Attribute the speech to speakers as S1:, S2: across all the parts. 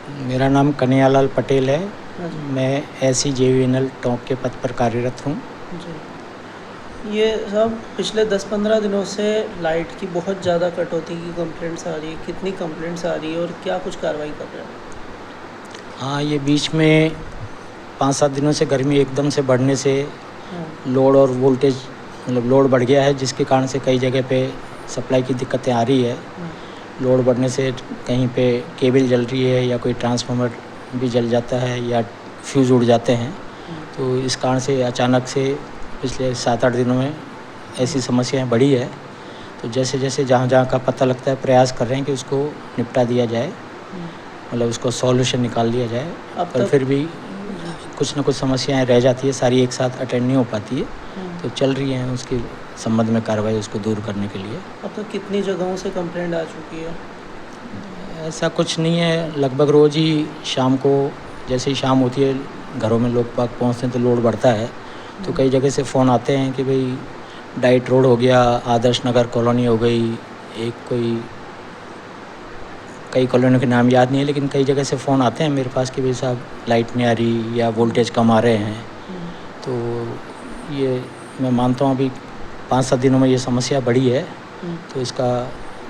S1: मेरा नाम कन्हैयालाल पटेल है।
S2: हाँ जी।
S1: मैं SCJVNL टोंक के पद पर कार्यरत हूँ।
S2: जी। ये सब पिछले 10-15 दिनों से लाइट की बहुत ज़्यादा कटौती की कंप्लेंट्स आ रही है। कितनी कंप्लेंट्स आ रही है और क्या कुछ कार्रवाई कर रहे हैं?
S1: हाँ, ये बीच में 5-7 दिनों से गर्मी एकदम से बढ़ने से
S2: हाँ।
S1: लोड और वोल्टेज मतलब लोड बढ़ गया है, जिसके कारण से कई जगह पे सप्लाई की दिक्कतें आ रही है। लोड बढ़ने से कहीं पे केबल जल रही है या कोई ट्रांसफार्मर भी जल जाता है या फ्यूज़ उड़ जाते हैं। तो इस कारण से अचानक से पिछले 7-8 दिनों में ऐसी समस्याएं बढ़ी है। तो जैसे जैसे जहाँ जहाँ का पता लगता है प्रयास कर रहे हैं कि उसको निपटा दिया जाए, मतलब उसको सॉल्यूशन निकाल लिया जाए।
S2: अब
S1: पर
S2: तक
S1: फिर भी कुछ ना कुछ समस्याएं रह जाती है, सारी एक साथ अटेंड नहीं हो पाती है। तो चल रही हैं उसके संबंध में कार्रवाई उसको दूर करने के लिए।
S2: अब तक कितनी जगहों से कंप्लेंट आ चुकी है?
S1: ऐसा कुछ नहीं है, लगभग रोज़ ही शाम को जैसे ही शाम होती है घरों में लोग बाग पहुँचते हैं तो लोड बढ़ता है। तो कई जगह से फ़ोन आते हैं कि भाई डाइट रोड हो गया, आदर्श नगर कॉलोनी हो गई, एक कोई कई कॉलोनियों के नाम याद नहीं है, लेकिन कई जगह से फ़ोन आते हैं मेरे पास कि भाई साहब लाइट नहीं आ रही या वोल्टेज कम आ रहे हैं। तो ये मैं मानता हूँ अभी 5-7 दिनों में ये समस्या बढ़ी है। तो इसका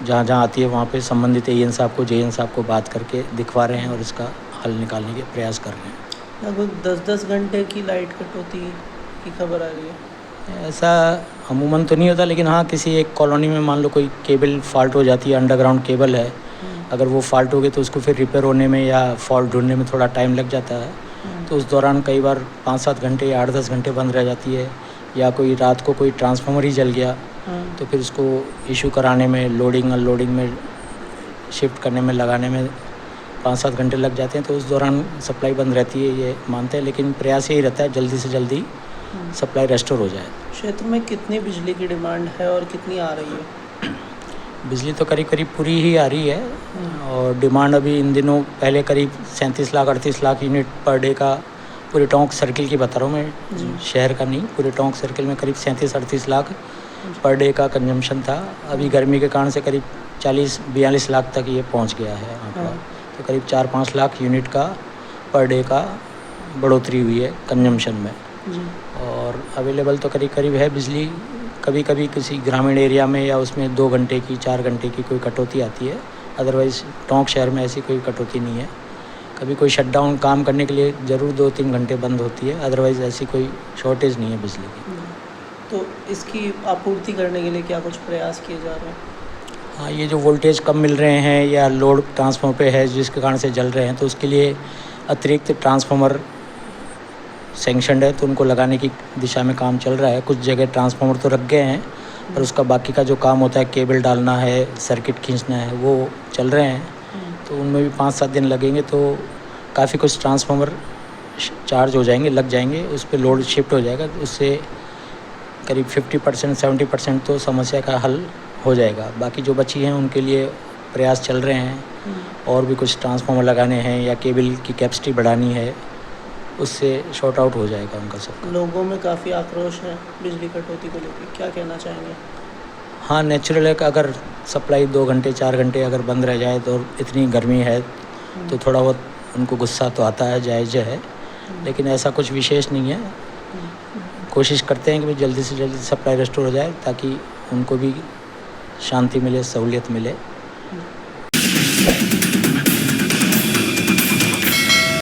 S1: जहाँ जहाँ आती है वहाँ पे संबंधित AN साहब को JN साहब को बात करके दिखवा रहे हैं और इसका हल निकालने के प्रयास कर रहे हैं।
S2: लगभग 10-10 घंटे की लाइट कटौती की खबर आ रही है।
S1: ऐसा अमूमन तो नहीं होता, लेकिन हाँ किसी एक कॉलोनी में मान लो कोई केबल फॉल्ट हो जाती है, अंडरग्राउंड केबल है, अगर वो फॉल्ट हो गई तो उसको फिर रिपेयर होने में या फॉल्ट ढूंढने में थोड़ा टाइम लग जाता है। तो उस दौरान कई बार 5-7 घंटे या 8-10 घंटे बंद रह जाती है। या कोई रात को कोई ट्रांसफार्मर ही जल गया तो फिर उसको इशू कराने में, लोडिंग अनलोडिंग में, शिफ्ट करने में, लगाने में 5-7 घंटे लग जाते हैं। तो उस दौरान सप्लाई बंद रहती है, ये मानते हैं, लेकिन प्रयास यही रहता है जल्दी से जल्दी सप्लाई रेस्टोर हो जाए।
S2: क्षेत्र में कितनी बिजली की डिमांड है और कितनी आ रही है?
S1: बिजली तो करीब करीब पूरी ही आ रही है और डिमांड अभी इन दिनों पहले करीब 37 lakh 38 lakh unit per day का पूरे टोंक सर्किल की बता रहा हूँ मैं, शहर का नहीं, पूरे टोंक सर्किल में करीब 37-38 लाख पर डे का कंजम्पशन था। अभी गर्मी के कारण से करीब 40-42 लाख तक ये पहुँच गया है आंकड़ा। तो करीब 4-5 लाख यूनिट का पर डे का बढ़ोतरी हुई है कंजम्पशन में। और अवेलेबल तो करीब करीब है बिजली। कभी कभी किसी ग्रामीण एरिया में या उसमें 2 घंटे की 4 घंटे की कोई कटौती आती है, अदरवाइज़ टोंक शहर में ऐसी कोई कटौती नहीं है। कभी कोई शटडाउन काम करने के लिए ज़रूर 2-3 घंटे बंद होती है, अदरवाइज़ ऐसी कोई शॉर्टेज नहीं है बिजली की।
S2: तो इसकी आपूर्ति करने के लिए क्या कुछ प्रयास किए जा रहे हैं?
S1: हाँ, ये जो वोल्टेज कम मिल रहे हैं या लोड ट्रांसफार्मर पे है जिसके कारण से जल रहे हैं, तो उसके लिए अतिरिक्त ट्रांसफार्मर सैंक्शनड है, तो उनको लगाने की दिशा में काम चल रहा है। कुछ जगह ट्रांसफार्मर तो रख गए हैं, पर उसका बाकी का जो काम होता है, केबल डालना है, सर्किट खींचना है, वो चल रहे हैं। तो उनमें भी 5-7 दिन लगेंगे, तो काफ़ी कुछ ट्रांसफार्मर चार्ज हो जाएंगे, लग जाएंगे, उस पर लोड शिफ्ट हो जाएगा। उससे करीब 50% 70% तो समस्या का हल हो जाएगा। बाकी जो बची हैं उनके लिए प्रयास चल रहे हैं और भी कुछ ट्रांसफार्मर लगाने हैं या केबल की कैपेसिटी बढ़ानी है, उससे शॉर्ट आउट हो जाएगा उनका सब।
S2: लोगों में काफ़ी आक्रोश है बिजली कटौती को लेकर, क्या कहना चाहेंगे?
S1: हाँ, नेचुरल है कि अगर सप्लाई 2 घंटे 4 घंटे अगर बंद रह जाए तो इतनी गर्मी है तो थोड़ा बहुत उनको गुस्सा तो आता है, जायज़ है, लेकिन ऐसा कुछ विशेष नहीं है। कोशिश करते हैं कि भाई जल्दी से जल्दी सप्लाई रेस्टोर हो जाए ताकि उनको भी शांति मिले, सहूलियत मिले।